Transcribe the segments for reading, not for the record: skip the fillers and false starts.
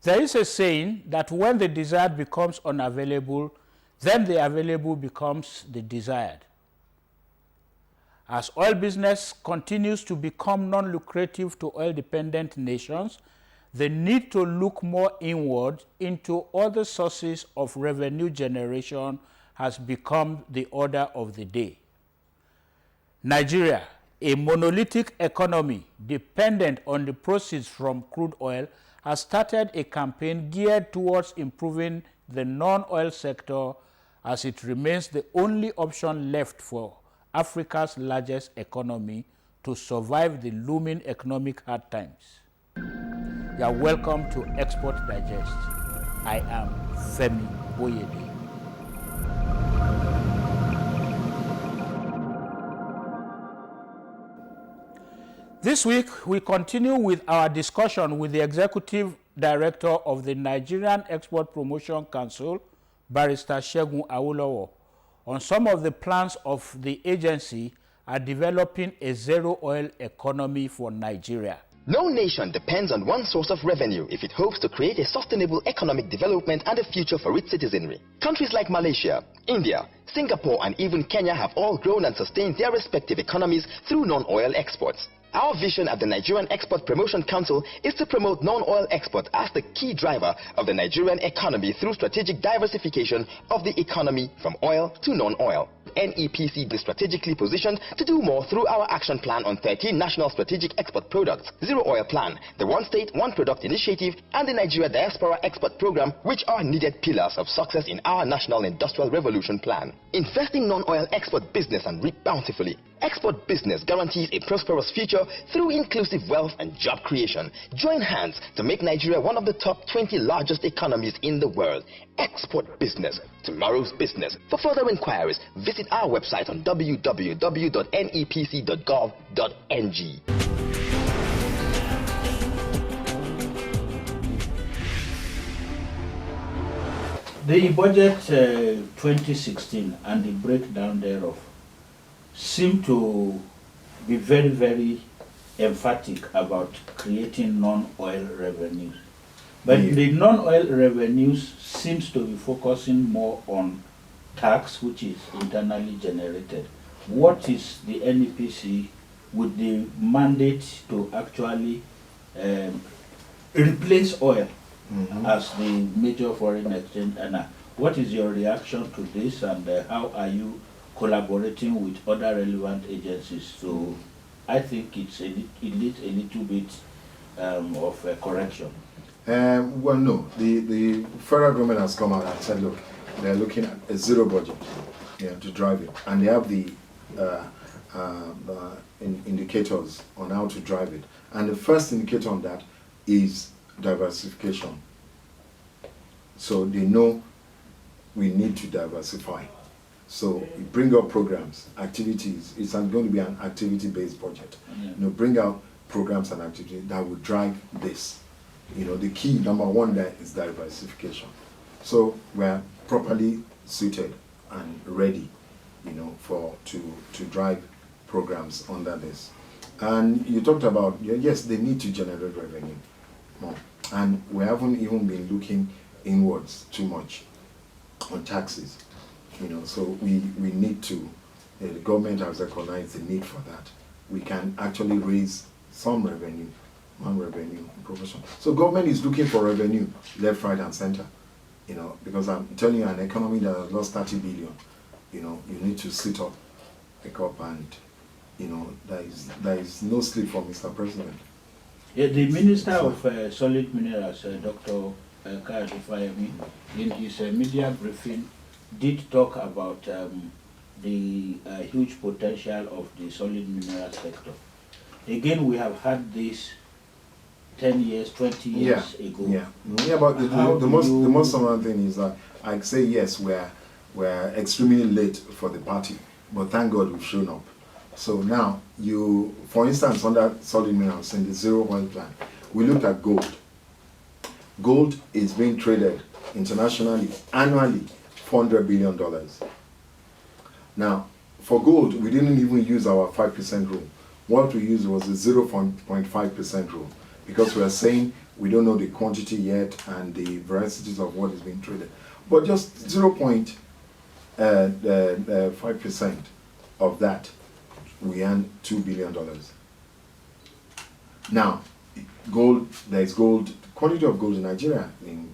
There is a saying that when the desired becomes unavailable, then the available becomes the desired. As oil business continues to become non-lucrative to oil-dependent nations, the need to look more inward into other sources of revenue generation has become the order of the day. Nigeria, a monolithic economy dependent on the proceeds from crude oil, has started a campaign geared towards improving the non-oil sector, as it remains the only option left for Africa's largest economy to survive the looming economic hard times. You are welcome to Export Digest. I am Femi Boyede. This week, we continue with our discussion with the Executive Director of the Nigerian Export Promotion Council, Barrister Segun Awolowo, on some of the plans of the agency at developing a zero-oil economy for Nigeria. No nation depends on one source of revenue if it hopes to create a sustainable economic development and a future for its citizenry. Countries like Malaysia, India, Singapore, and even Kenya have all grown and sustained their respective economies through non-oil exports. Our vision at the Nigerian Export Promotion Council is to promote non-oil export as the key driver of the Nigerian economy through strategic diversification of the economy from oil to non-oil. NEPC is strategically positioned to do more through our action plan on 13 national strategic export products, Zero Oil Plan, the One State, One Product Initiative, and the Nigeria Diaspora Export Program, which are needed pillars of success in our National Industrial Revolution Plan. Investing non-oil export business and reap bountifully. Export business guarantees a prosperous future through inclusive wealth and job creation. Join hands to make Nigeria one of the top 20 largest economies in the world. Export business, tomorrow's business. For further inquiries, visit our website on www.nepc.gov.ng. The budget 2016 and the breakdown thereof seem to be very, very emphatic about creating non-oil revenues. But the non-oil revenues seems to be focusing more on tax, which is internally generated. What is the NEPC with the mandate to actually replace oil as the major foreign exchange earner? What is your reaction to this, and how are you collaborating with other relevant agencies? So I think it needs a little bit of a correction. Well, no. The federal government has come out and said, look, they're looking at a zero budget to drive it. And they have the indicators on how to drive it. And the first indicator on that is diversification. So they know we need to diversify. So you bring out programs, activities. It's going to be an activity-based budget. Bring out programs and activities that will drive this. The key, number one there, is diversification. So we're properly suited and ready, to drive programs under this. And you talked about, yes, they need to generate revenue more. And we haven't even been looking inwards too much on taxes. So we need to, the government has recognized the need for that. We can actually raise some revenue, non-revenue proportion. So government is looking for revenue left, right, and center. Because I'm telling you, an economy that has lost 30 billion, you need to sit up, pick up, and there is no sleep for Mr. President. Yeah, the Minister of Solid Minerals, Dr. Kayode Fayemi, in his media briefing, did talk about the huge potential of the solid mineral sector. Again, we have had this 10 years, 20 years ago. But the most important thing is that I say yes, we're extremely late for the party, but thank God we've shown up. So now, for instance, under solid minerals in the Zero Oil Plan, we looked at gold. Gold is being traded internationally annually $400 billion. Now, for gold, we didn't even use our 5% rule. What we used was the 0.5% rule, because we are saying We don't know the quantity yet and the varieties of what is being traded. But just 0.5% of that, we earn $2 billion. Now, gold, there is gold, quantity of gold in Nigeria, in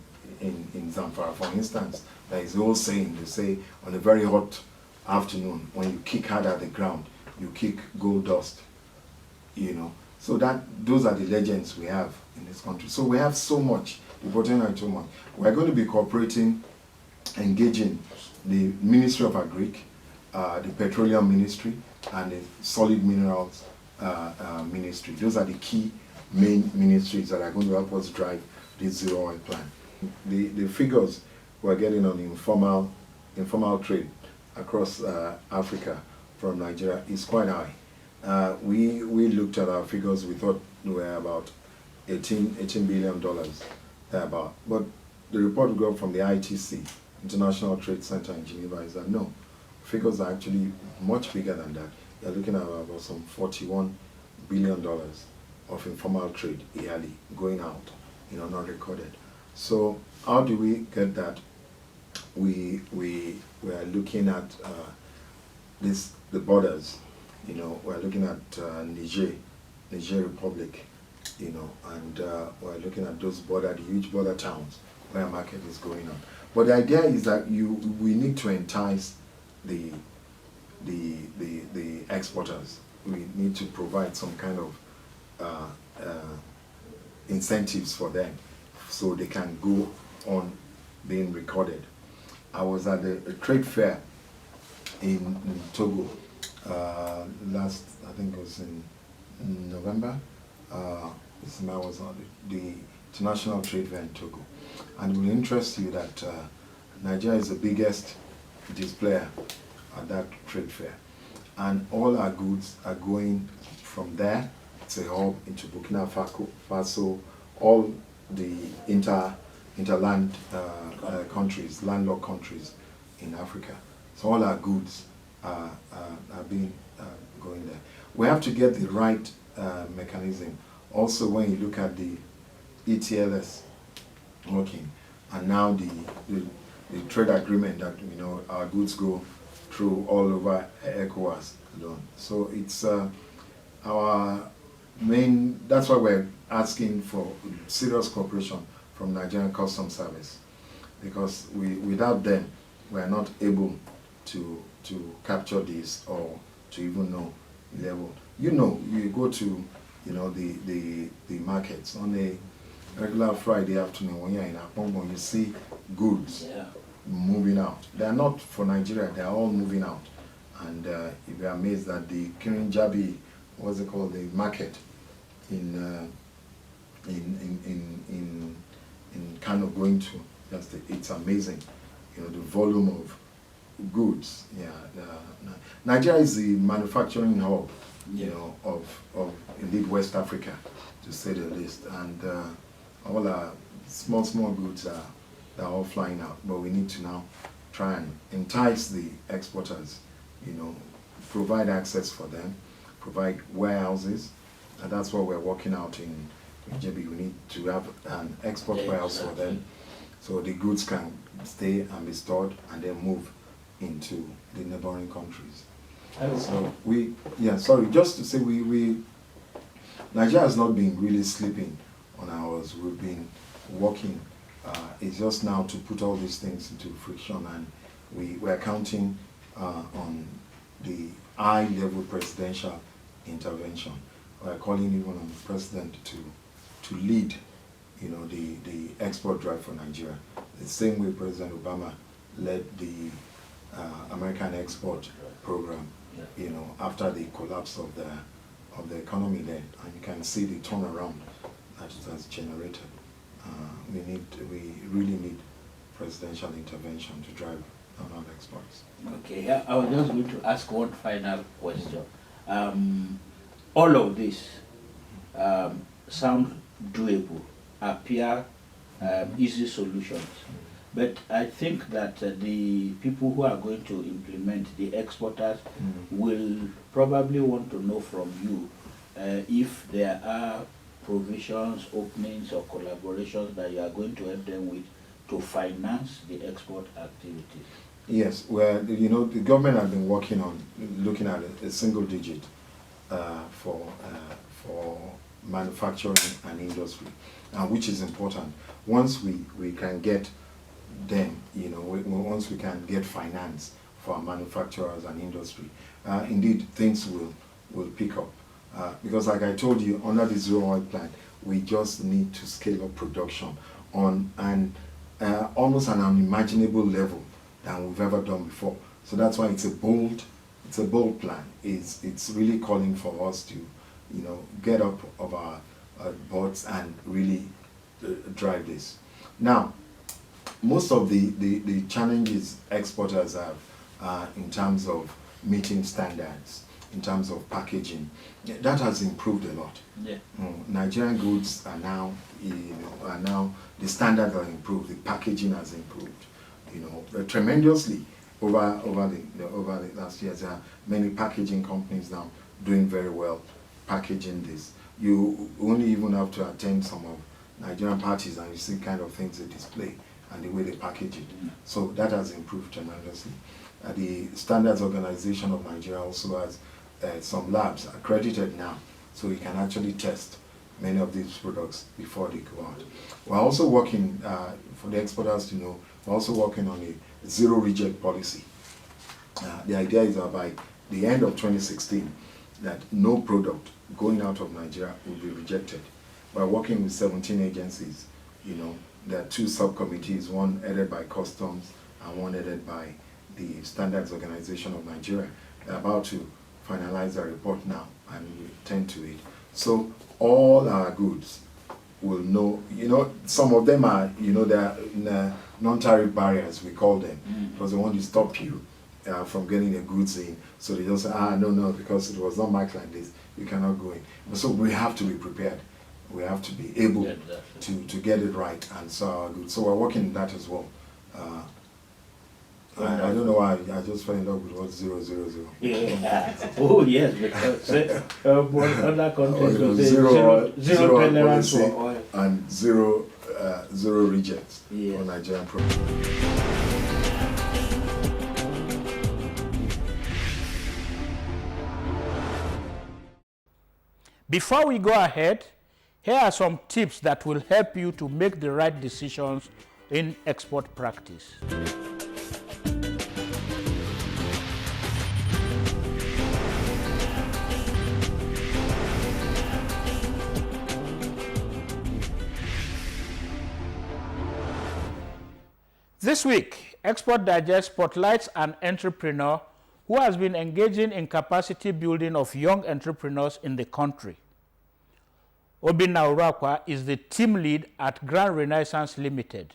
Zamfara, for instance, there is the old saying, they say on a very hot afternoon, when you kick hard at the ground, you kick gold dust, you know. So those are the legends we have in this country. So we have so much, the potential is so much. We're going to be cooperating, engaging the Ministry of Agric, the Petroleum Ministry, and the Solid Minerals Ministry. Those are the key main ministries that are going to help us drive this zero oil plan. The figures we're getting on informal trade across Africa from Nigeria is quite high. We looked at our figures, we thought we were about $18 billion thereabout. But the report we got from the ITC, International Trade Center in Geneva, is that no, figures are actually much bigger than that. They're looking at about some $41 billion of informal trade yearly going out, you know, not recorded. So how do we get that? We are looking at the borders, you know. We're looking at Niger Republic, you know, and we're looking at those the huge border towns where market is going on. But the idea is that we need to entice the exporters. We need to provide some kind of incentives for them so they can go on being recorded. I was at a trade fair in Togo last, I think it was in November. I was on the International Trade Fair in Togo. And it will interest you that Nigeria is the biggest displayer at that trade fair. And all our goods are going from there, it's a hub, into Burkina Faso, all the interland countries, landlocked countries in Africa. So all our goods are being going there. We have to get the right mechanism. Also, when you look at the ETLS working, and now the trade agreement that, you know, our goods go through all over ECOWAS alone. So it's our main, that's why we're asking for serious cooperation from Nigerian Customs Service, because without them, we're not able to capture this or to even know the level. You know, you go to, you know, the markets on a regular Friday afternoon when you're in Akpongbo, you see goods moving out. They are not for Nigeria, they are all moving out. And you'll be amazed that the Kirinjabi, what's it called, the market in Kano going to, it's amazing. You know, the volume of goods. Nigeria is the manufacturing hub, you know, of indeed West Africa, to say the least. And all our small goods are all flying out. But we need to now try and entice the exporters, you know, provide access for them, provide warehouses, and that's what we're working out in JB. We need to have an export warehouse for them, so the goods can stay and be stored and then move into the neighboring countries. So just to say, Nigeria has not been really sleeping on ours. We've been working. It's just now to put all these things into friction, and we're counting on the high-level presidential intervention. We're calling even on the president to lead, you know, the export drive for Nigeria. The same way President Obama led the American export program, you know, after the collapse of the economy there, and you can see the turnaround that it has generated. We really need presidential intervention to drive down exports. Okay, I was just going to ask one final question. All of this sound doable, appear easy solutions, but I think that the people who are going to implement, the exporters, will probably want to know from you if there are provisions, openings, or collaborations that you are going to help them with to finance the export activities? Yes, well, you know, the government has been working on looking at a single digit for manufacturing and industry, which is important. Once we can get them, you know, once we can get finance for our manufacturers and industry, indeed things will pick up. Because like I told you, under the Zero Oil Plan, we just need to scale up production on almost an unimaginable level than we've ever done before. So that's why it's a bold plan. It's really calling for us to, you know, get up of our boards and really drive this. Now, most of the challenges exporters have in terms of meeting standards, in terms of packaging, that has improved a lot. Yeah. Nigerian goods are now, the standards are improved, the packaging has improved, you know, tremendously over the last years. There are many packaging companies now doing very well packaging this. You only even have to attend some of Nigerian parties and you see kind of things they display and the way they package it. So that has improved tremendously. The Standards Organization of Nigeria also has some labs accredited now, so you can actually test many of these products before they go out. We're also working, for the exporters to know, we're also working on a zero reject policy. The idea is that by the end of 2016, that no product going out of Nigeria will be rejected. We're working with 17 agencies. You know, there are 2 subcommittees, one headed by Customs and one headed by the Standards Organization of Nigeria. They're about to finalize a report now and we tend to it. So all our goods will know, you know, some of them are, you know, they're non-tariff barriers, we call them, because they want to stop you from getting the goods in. So they just say, no, because it was not marked like this, you cannot go in. So we have to be prepared. We have to be able to get it right and sell our goods. So we're working on that as well. I don't know why I just fell in love with what 000. Yeah. Oh yes, because other countries will say zero tolerance policy for oil and zero rejects Yes. for Nigerian products. Before we go ahead, here are some tips that will help you to make the right decisions in export practice. This week, Export Digest spotlights an entrepreneur who has been engaging in capacity building of young entrepreneurs in the country. Obinna Urakwa is the team lead at Grand Renaissance Limited.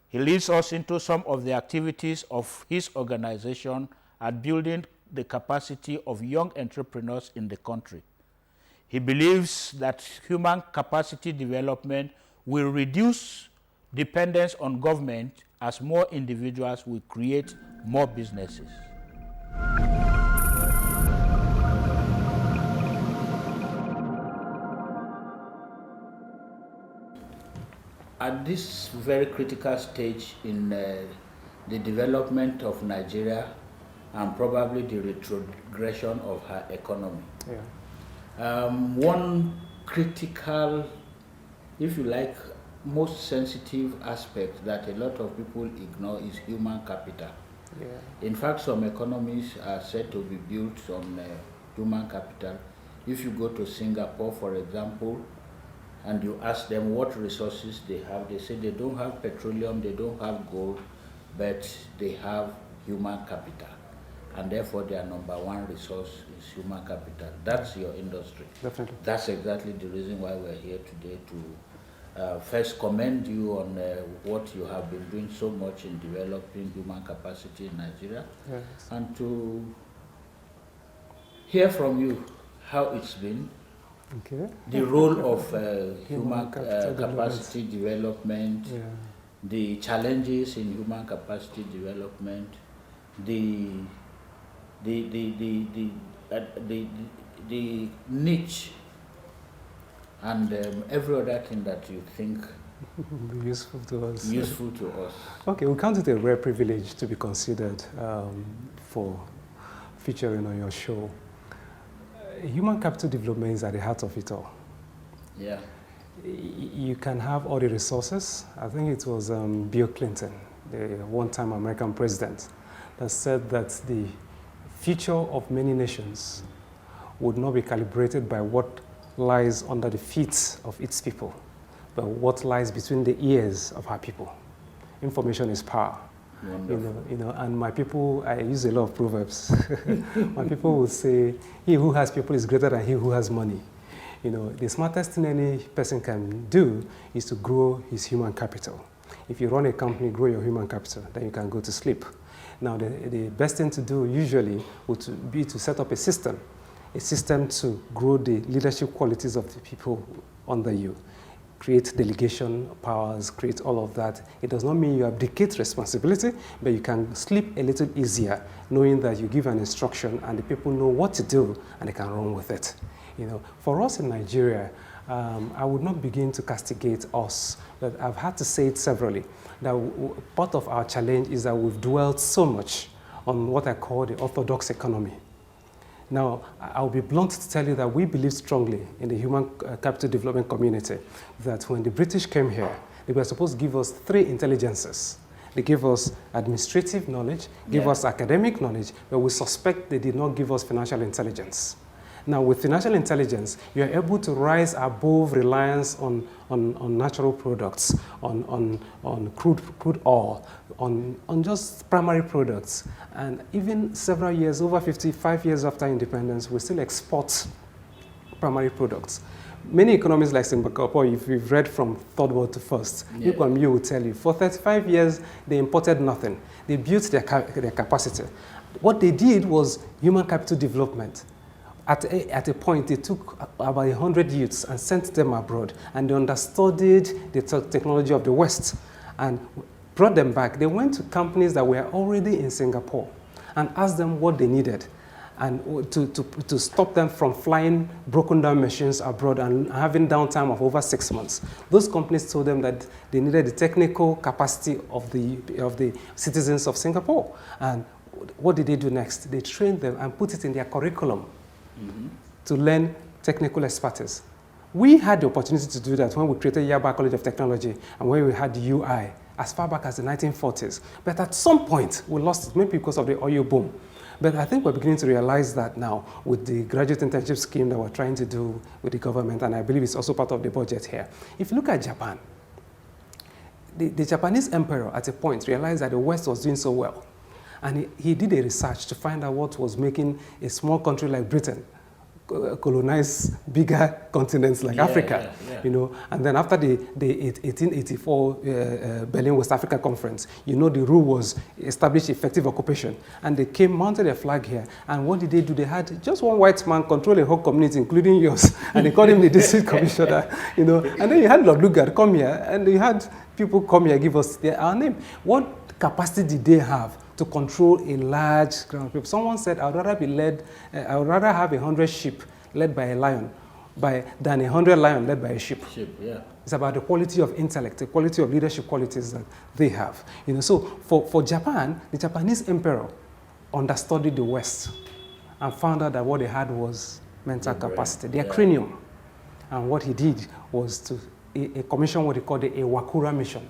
He leads us into some of the activities of his organization at building the capacity of young entrepreneurs in the country. He believes that human capacity development will reduce dependence on government as more individuals will create more businesses. At this very critical stage in the development of Nigeria and probably the retrogression of her economy, one critical, if you like, most sensitive aspect that a lot of people ignore is human capital. In fact, some economies are said to be built on human capital. If you go to Singapore, for example, and you ask them what resources they have, they say they don't have petroleum, they don't have gold, but they have human capital. And therefore their number one resource is human capital. That's your industry. Definitely. That's exactly the reason why we're here today, to first commend you on what you have been doing so much in developing human capacity in Nigeria, and to hear from you how it's been, the role of human capacity development, the challenges in human capacity development, the niche and every other thing that you think useful to us. Useful to us. Okay, we count it a rare privilege to be considered for featuring on your show. Human capital development is at the heart of it all. Yeah. You can have all the resources. I think it was Bill Clinton, the one-time American president, that said that the future of many nations would not be calibrated by what lies under the feet of its people, but what lies between the ears of our people. Information is power. And my people, I use a lot of proverbs. My people would say, he who has people is greater than he who has money. The smartest thing any person can do is to grow his human capital. If you run a company, grow your human capital, then you can go to sleep. Now, the best thing to do usually would be to set up a system to grow the leadership qualities of the people under you. Create delegation powers, create all of that. It does not mean you abdicate responsibility, but you can sleep a little easier knowing that you give an instruction and the people know what to do and they can run with it. For us in Nigeria, I would not begin to castigate us, but I've had to say it severally, that part of our challenge is that we've dwelt so much on what I call the orthodox economy. Now, I'll be blunt to tell you that we believe strongly in the human capital development community, that when the British came here, they were supposed to give us 3 intelligences. They gave us administrative knowledge, gave us academic knowledge, but we suspect they did not give us financial intelligence. Now, with financial intelligence, you are able to rise above reliance on natural products, on crude oil, on just primary products. And even several years, over 55 years after independence, we still export primary products. Many economies like Singapore, if you've read from third world to first, people and you will tell you, for 35 years, they imported nothing. They built their capacity. What they did was human capital development. At a point, they took about 100 youths and sent them abroad, and they understudied the technology of the West and brought them back. They went to companies that were already in Singapore and asked them what they needed, and to stop them from flying broken down machines abroad and having downtime of over 6 months. Those companies told them that they needed the technical capacity of the citizens of Singapore. And what did they do next? They trained them and put it in their curriculum. To learn technical expertise. We had the opportunity to do that when we created Yaba College of Technology and when we had the UI as far back as the 1940s. But at some point, we lost it, maybe because of the oil boom. But I think we're beginning to realize that now with the graduate internship scheme that we're trying to do with the government, and I believe it's also part of the budget here. If you look at Japan, the Japanese emperor at a point realized that the West was doing so well. And he did a research to find out what was making a small country like Britain colonize bigger continents like Africa, And then after the 1884 Berlin West Africa Conference, the rule was establish effective occupation. And they came, mounted a flag here. And what did they do? They had just one white man control a whole community, including yours. And they called him the district commissioner, And then you had Lord Lugard come here, and you had people come here give us our name. What capacity did they have to control a large crowd of people? Someone said, I would rather have 100 sheep led by a lion than 100 lions led by a sheep. It's about the quality of intellect, the quality of leadership qualities that they have. So for Japan, the Japanese emperor understudied the West and found out that what they had was mental capacity, their cranium. And what he did was to commission what he called the Iwakura mission.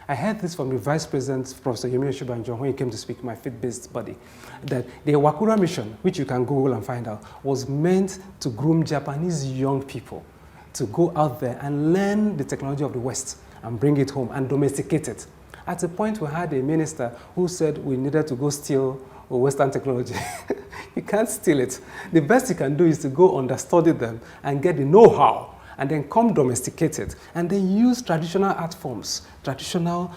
I heard this from the Vice President, Professor Yemi Osinbajo, when he came to speak my faith-based body, that the Iwakura mission, which you can Google and find out, was meant to groom Japanese young people to go out there and learn the technology of the West and bring it home and domesticate it. At a point, we had a minister who said we needed to go steal Western technology. You can't steal it. The best you can do is to go understudy them and get the know-how, and then come domesticate it, and then use traditional art forms, traditional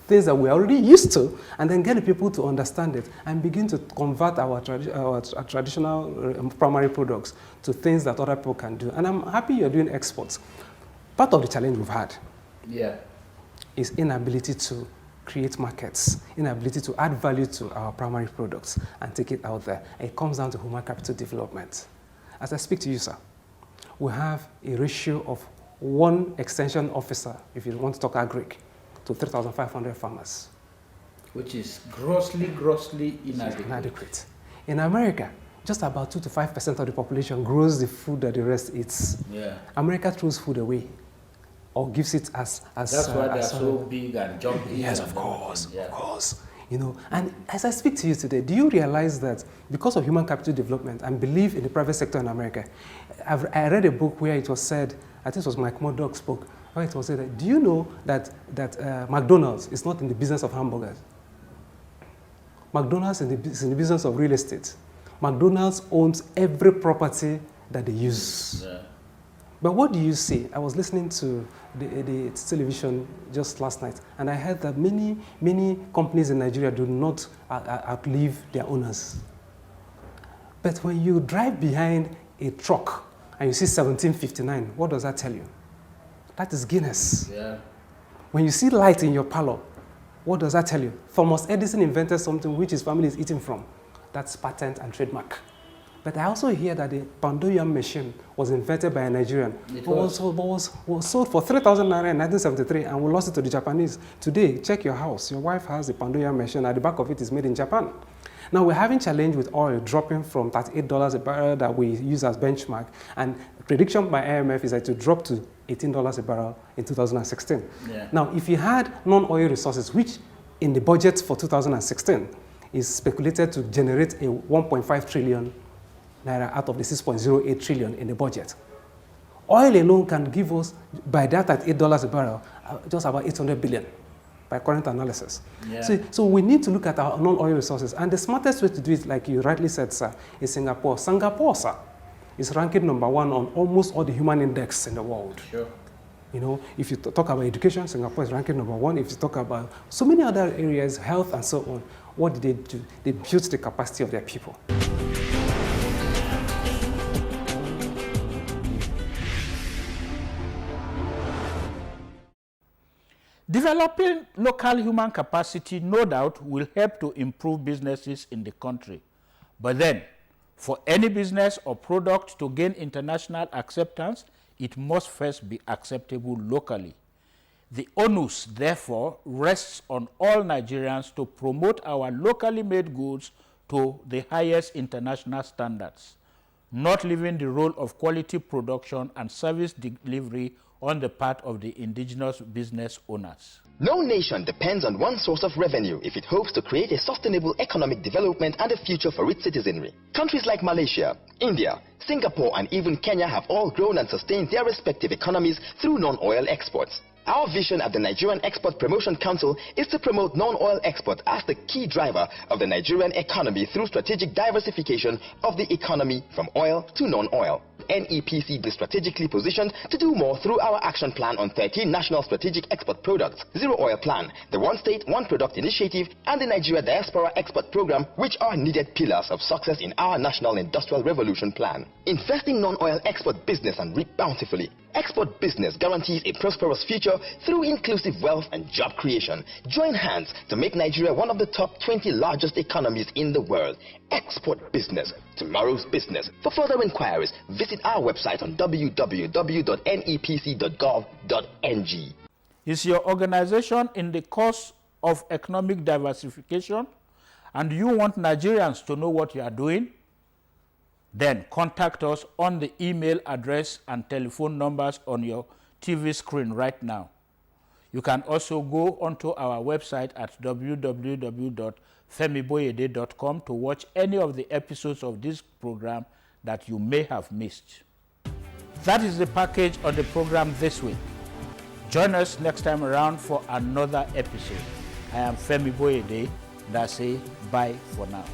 things that we're already used to, and then get the people to understand it, and begin to convert our traditional primary products to things that other people can do. And I'm happy you're doing exports. Part of the challenge we've had is inability to create markets, inability to add value to our primary products and take it out there. It comes down to human capital development. As I speak to you, sir, we have a ratio of 1 extension officer, if you want to talk agric, to 3,500 farmers. Which is grossly inadequate. In America, just about 2 to 5% of the population grows the food that the rest eats. Yeah. America throws food away or gives it as that's why they're so big and jumpy. Yes, of course, of course. You know, and as I speak to you today, do you realize that because of human capital development and belief in the private sector in America, I read a book where it was said, I think it was Mike Murdoch's book, where it was said that, do you know that McDonald's is not in the business of hamburgers? McDonald's is in the business of real estate. McDonald's owns every property that they use. Yeah. But what do you see? I was listening to the television just last night, and I heard that many companies in Nigeria do not outlive their owners. But when you drive behind a truck and you see 1759, what does that tell you? That is Guinness. Yeah. When you see light in your parlor, what does that tell you? Thomas Edison invented something which his family is eating from. That's patent and trademark. But I also hear that the pounded yam machine was invented by a Nigerian, was sold for 3,000 naira in 1973, and we lost it to the Japanese. Today, check your house. Your wife has the pounded yam machine. At the back of it is made in Japan. Now, we're having challenge with oil dropping from $38 a barrel that we use as benchmark, and prediction by IMF is that it will drop to $18 a barrel in 2016. Yeah. Now, if you had non-oil resources, which in the budget for 2016 is speculated to generate a 1.5 trillion naira out of the 6.08 trillion in the budget. Oil alone can give us, by that at $8 a barrel, just about 800 billion by current analysis. Yeah. So we need to look at our non-oil resources. And the smartest way to do it, like you rightly said, sir, is Singapore. Singapore, sir, is ranked #1 on almost all the human index in the world. Sure. You know, if you talk about education, Singapore is ranked #1. If you talk about so many other areas, health and so on, what did they do? They built the capacity of their people. Developing local human capacity, no doubt, will help to improve businesses in the country. But then, for any business or product to gain international acceptance, it must first be acceptable locally. The onus, therefore, rests on all Nigerians to promote our locally made goods to the highest international standards, not leaving the role of quality production and service delivery on the part of the indigenous business owners. No nation depends on one source of revenue if it hopes to create a sustainable economic development and a future for its citizenry. Countries like Malaysia, India, Singapore, and even Kenya have all grown and sustained their respective economies through non-oil exports. Our vision at the Nigerian Export Promotion Council is to promote non-oil export as the key driver of the Nigerian economy through strategic diversification of the economy from oil to non-oil. NEPC is strategically positioned to do more through our action plan on 13 national strategic export products, Zero Oil Plan, the One State, One Product Initiative, and the Nigeria Diaspora Export Program, which are needed pillars of success in our National Industrial Revolution Plan. Investing non-oil export business and reap bountifully. Export business guarantees a prosperous future through inclusive wealth and job creation. Join hands to make Nigeria one of the top 20 largest economies in the world. Export business, tomorrow's business. For further inquiries, visit our website on www.nepc.gov.ng. Is your organization in the course of economic diversification and you want Nigerians to know what you are doing? Then contact us on the email address and telephone numbers on your TV screen right now. You can also go onto our website at www.femiboyede.com to watch any of the episodes of this program that you may have missed. That is the package on the program this week. Join us next time around for another episode. I am Femi Boyede. That's it. Bye for now.